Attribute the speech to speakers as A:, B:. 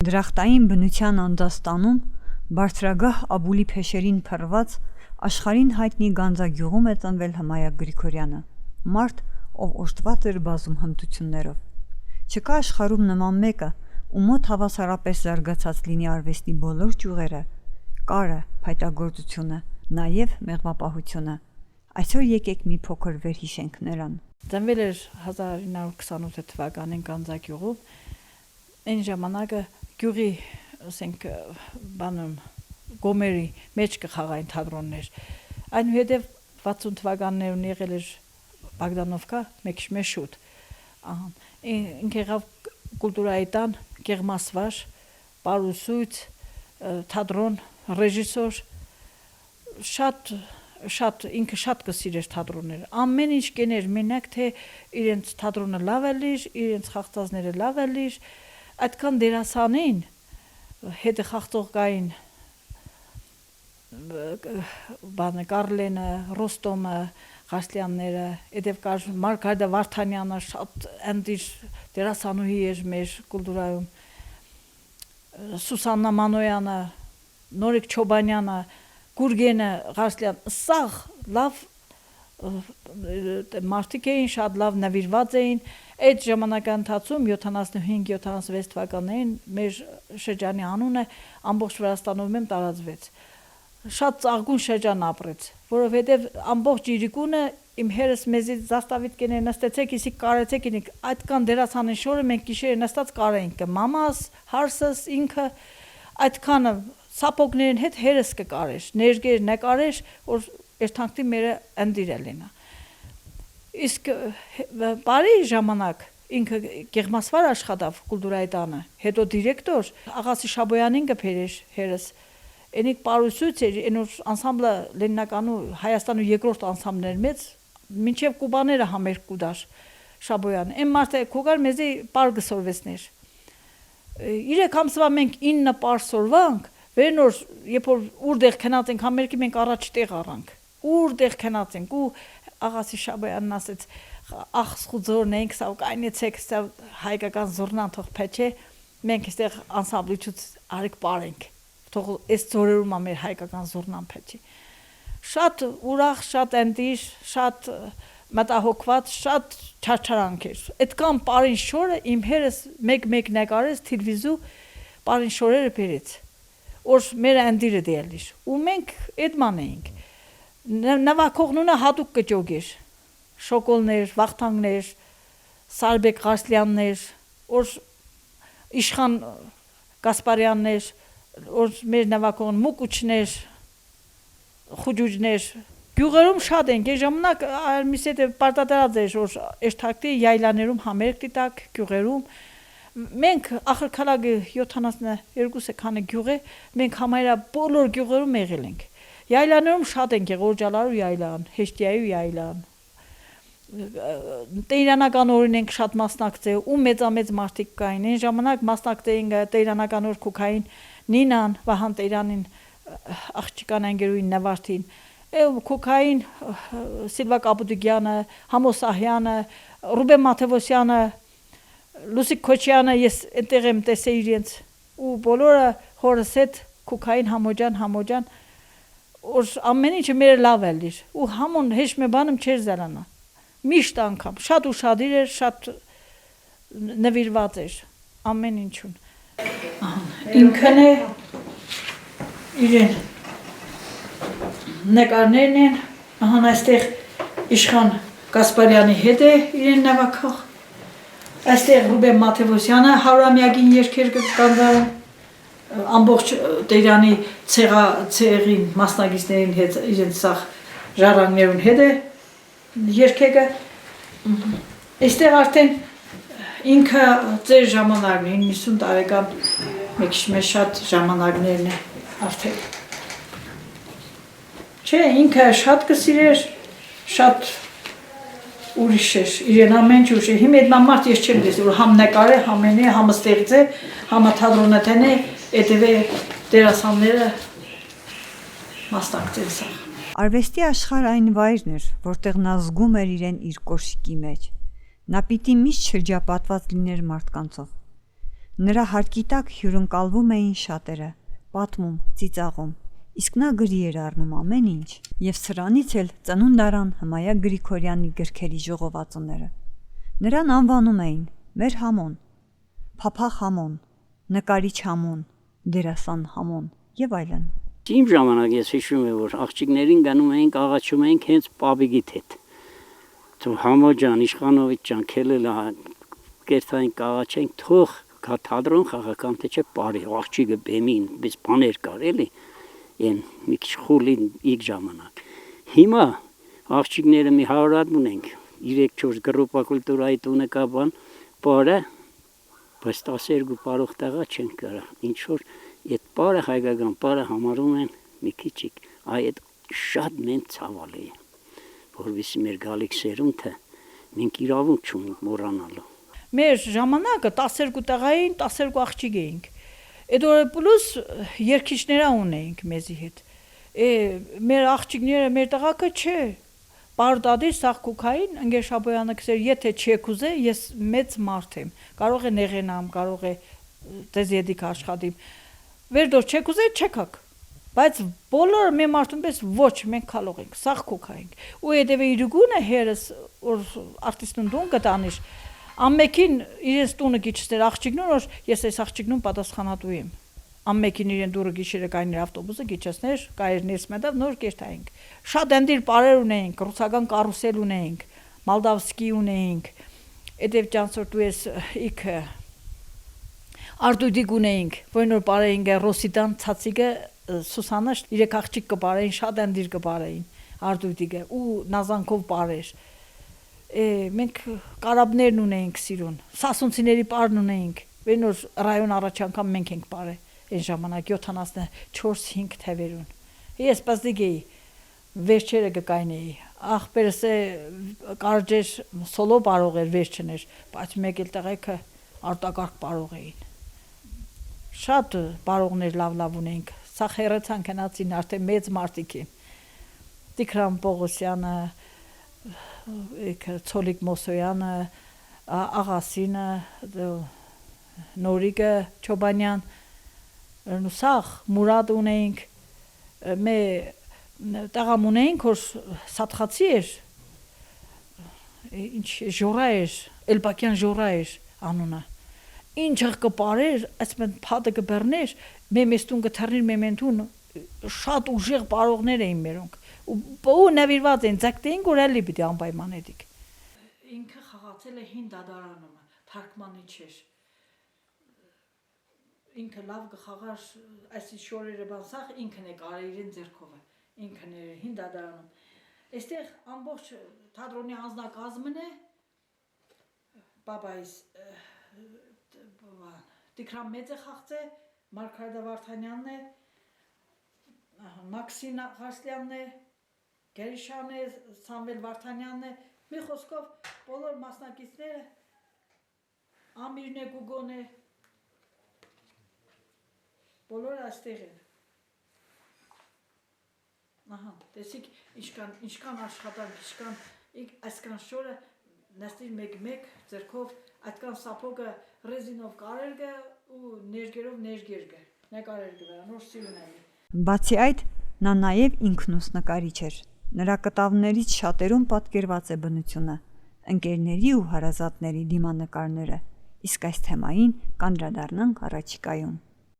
A: Դրախտային բնության անդաստանում բարձրագահ Աբուլի փեշերին փռված աշխարհին հայտնի Գանձագյուղում է ծնվել Հմայակ Գրիգորյանը, մարդ, ով օժտված էր բազում հմտություններով։ Չկա աշխարհում նման մեկը, ու մոտ հավասարապես զարգացած լինի արվեստի բոլոր ճյուղերը, կարը, փայտագործությունը, նաև մեղվապահությունը։ Այսօր եկեք մի փոքր վերհիշենք նրան։
B: Ծնվել էր 1928 թվականին Գանձագյուղում, այն ժամանակը գյուղի, ասենք, բանում գոմերի մեջ կխաղային թատրոններ։ Այնուհետև 60 թվականներուն եղել էր Բագդանովկա, մեկ շուտ։ Ինք եղավ կուլտուրայի տան գեղմասվար, պարուսույց, թատրոն, ռեժիսոր, ինքը շատ կսիրեր թատրոնները։ Ամեն ինչ կեներ, մենակ թե իրենց թատրոնը լավ է լիր, իրենց խաղացածները լավ է լիր, այդքան դերասանին հետը խաղացող կային բանը Կարլենը, Ռոստոմը, Ղարսլյանները, հետև կար Մարգարիտա Վարդանյանը, շատ ընդիր դերասանուհի էր մեր կուլտուրայում, Սուսաննա Մանոյանը, Նորիկ Չոբանյանը, Գուրգենը, Ղարսլյան, սաղ լավ մարդիկ էին, շատ լավ նվիրված էին։ Այդ ժամանակահատվածում 75-76 թվականներին մեր շրջանի անունը ամբողջ Վրաստանում տարածվեց։ Շատ ծաղկուն շրջան ապրեց, որովհետև ամբողջ իրիկունը իմ հերս մեզի զաստավիտ կեներ նստեցեք, իսի կարեցեք ինք այդքան դերասանին շորը մենք գիշերը նստած կարեինք, մամաս, հարսս, ինքը այդքանը սապոգներին հետ հերս կկարեր, ներգեր նկարեր, որ երթանքտի մերը ընդիրել լինա։ Իսկ բարի ժամանակ ինքը գեղմասվար աշխատավ կուլտուրայի տանը, հետո դիրեկտոր Աղասի Շաբոյանին կփերեր հերս, ենիք պարուսույց էր, ենոր անսամբլը Լենինականու Հայաստանու երկրորդ անսամբլներ մեծ, մինչև Կուբաները համերգ կուդար Շաբոյանը, այն մարդը կուգար մեզի պար գսորվեսներ։ 3 ամսվա մենք 9 պար սորվանք, վերնոր, երբ որ ուրդեղ քնած ենք համերգի մենք առաջ տեղ առանք, ուրդեղ քնած ենք ու Աղասի Շաբոյանն ասեց ախսխուձորն ենք, սա կայնեցեք, սա հայկական զորնան թող փեչե, մենք այստեղ անսամբլիչուց արիք պարենք, թող այս ձորերում մեր հայկական զորնան փեչի։ Շատ ուրախ, շատ ընդիր, շատ մտահոգված, շատ չարչարանք էր։ Այդքան պարին շորը իմ հերս մեկ նկարեց թիլվիզու պարին շորերը բերեց, որ մեր ընդիրը դելիր։ Ու մենք այդման էինք։ Նավակողնունը հատուկ կճոգեր, շոկոլներ, վախթանգներ, Սարբեկ Ղարսլյաններ, որ Իշխան Գասպարյաններ, որ մեր նավակողն մուկուչներ, խուջուջներ, գյուղերում շատ ենք, այս ժամանակ միսետ պարտադրած էր, որ էշթակտի յայլաներում համերգ տիտակ, գյուղերում, մենք ախր քալագը 72 քանի գյուղ է, մենք համայրա բոլոր գյուղերում եղել ենք։ Յայլաներում շատ ենք եղել, Օրջալարու յայլան, Հեշտիայու յայլան, Տեյրանական օրին ենք շատ մասնակցել, ու մեծամեծ մարդիկ կային, այն ժամանակ մասնակցեին Տեյրանական օր քուքային Նինան, Վահան Տեյրանին, աղջիկան անգերուին նվարդին, քուքային Սիլվա Կապուտուկյանը, Համոս Ահյանը, Ռուբեն Մաթևոսյանը, Լուսիկ Քոչյանը, ես այնտեղ եմ տեսել իրենց, ու բոլորը հորս հետ քուքային համոջան, որ ամեն ինչը մեր լավ է լիր, ու համոն հեշ մի բանում չէր զարանա, միշտ անգամ, շատ ուշադիր էր, շատ նվիրված էր, ամեն ինչուն։ Ինքն է, իրեն նկարներն են, այստեղ Իշխան Գասպարյանի հետ է իրեն նավակող, այստեղ Ռուբեն Մաթևոսյանը հարյուրամյակին երգեր կկանձարում, ամբողջ Տերյանի ցեղին մասնագետներին հետ իրենց սաղ ժառանգներուն հետ է երգեգը, այստեղ արդեն ինքը ձեր ժամանակն է, 90 տարեկան մեկ շատ ժամանակներն է արդեն։ Չէ, ինքը շատ կսիրեր, շատ ուրիշ էր, իրեն ամեն ինչ ուրիշ է, հիմա այդ մարդ ես չեմ դեսի, որ համ նկար է, համեն է, համը ստեղծ է, համը թատրոնը տեն է, հետև է դերասանները մասնակցել սաղ։
A: Արվեստի աշխարհ այն վայրն էր, որտեղ նա զգում էր իրեն իր կոշիկի մեջ։ Նա պիտի միշտ շրջապատված լիներ մարդկանցով։ Նրա հարկի տակ հյուրընկալվում էին շատերը, պատմում, ծիծաղում, իսկ նա գրի էր առնում ամեն ինչ, եւ սրանից էլ ծնունդ առան Հմայա Գրիգորյանի գրքերի ժողովածուները։ Նրան անվանում էին մեր Համոն, Փափախ Համոն, նկարիչ Համոն, դերասան Համոն եւ այլն։
C: Իմ ժամանակ ես հիշում եմ, որ աղջիկներին գնում էինք, աղաչում էինք հենց պապիկիդ հետ։ Թող Համո ջան, Իշխանովիչ ջան, քելելա կերտային կաղաչենք, թող թատրոն խաղական թե չէ բարի աղջիկը բեմին, բայց բաներ կար էլի, այն մի քիչ խուլին իգ ժամանակ։ Հիմա աղջիկները մի 100 հատ ունենք, 3-4 գրոպակուլտուրայի տունը կա բան, բարը, բայց 12 բարող տղա չեն կարա, ինչ որ այդ բարը հայկական բարը համարում են մի քիչիկ, այդ շատ մեն ցավալի է, որովհետեւ մեր գալիք սերունդը մենք իրավունք չունենք մոռանալու։
B: Մեր ժամանակը 12 տղային 12 աղջիկ էինք։ Այդ օրը պլյուս երկիչներ ունեինք մեզի հետ։ Մեր աղջիկները մեր տղակը չէ։ Պարտադիր սաղ կուքային ընկեր Շաբոյանը քսեր, եթե չեք ուզե, ես մեծ մարդ եմ։ Կարող է նեղենամ, կարող է դες յետիկ աշխատիմ։ Վերդոր չեք ուզե, չեկակ։ Բայց բոլորը մի մարդուն պես ոչ, մենք քալող ենք, սաղ կուքայինք։ Ու հետևը իրգունը հերս որ արտիստուն դուն կտանիշ Ամմեկին իրենց տունը գիչստեր աղջիկնուն, որ ես այս աղջիկնուն պատասխանատու եմ։ Ամմեկին իրեն դուրը գիշերը կային իր ավտոբուսը գիչեցներ, կայր ներս մետավ նոր կերտայինք։ Շատ ընդիր բարեր ունեինք, ռուսական կարուսել ունեինք, Մալդավսկի ունեինք, Էդև ճանցորդու ես իքը Արդուդիկ ունեինք, որ նոր բարեինք Ռոսիդան ցածիկը Սուսանա 3 աղջիկ կբարեին, շատ ընդիր կբարեին Արդուդիկը ու նազանքով բարեր։ Մենք կարաբներն ունեինք սիրուն, սասունցիների պարն ունեինք, վենոր ռայոն առաջ անգամ մենք ենք բարե, այն ժամանակ 74-5 թևերուն։ Ես պասդիկ էի, վերջերը կկային էի, աղբերս է կարջեր սոլո բարող էր վերջներ, բայց մեկ էլ տղայքը արտակարգ բարող էին։ Շատ բարողներ լավ ունեինք, սա խերացան կնացին արդեն մեծ մարդիկ են, Տիգրան Պողոսյանը, Ցոլիկ Մոսոյանը, Աղասինը, Նորիկը Չոբանյան, Նուսախ Մուրադ ունեինք, մե տաղամ ունեինք, որ Սատխացի էր, ինչ ժորա էր, Էլբակյան ժորա էր անունը, ինչ կպարեր, այսպես փատը կբեռներ, մեստուն կթռնիր մեմենտուն, շատ ուժեղ բարողներ էին մերոնք, ու նվիրված են, ձակտեին գորելի պիտի անպայման էդիկ։ Ինքը խաղացել է հին դադարանում, թարգմանիչ էր։ Ինքը լավ կխաղար, այսի շորերը բանսախ, ինքն է կարել իրեն ձերքովը, ինքն է հին դադարանում։ Այստեղ ամբողջ թատրոնի անձնակազմն է, բաբայիս Տիգրան Մեծը խաղցե, Մարգարիտա Վարդանյանն է, Մաքսին Ղարսլյանն է, Գերիշյանն է, Սամվել Վարդանյանն է, մի խոսքով բոլոր մասնակիցները, Ամիրն է, Գուգոն է, բոլորը այստեղ են։ Ահա, տեսիք ինչքան աշխատանք, այսքան շորը նստիր մեկ ձերքով, այդքան սապոգը ռեզինով կարերգը ու ներգերով ներգերգը, նեկարերգը վրա, նոր սիրուն է։
A: Բացի այդ, նա նաև ինքնուս նկարիչ էր։ Նրա կտավներից շատերում պատկերված է բնությունը, ընկերների ու հարազատների դիմանկարները, իսկ այս թեմային կանդրադառնանք առաջիկայում։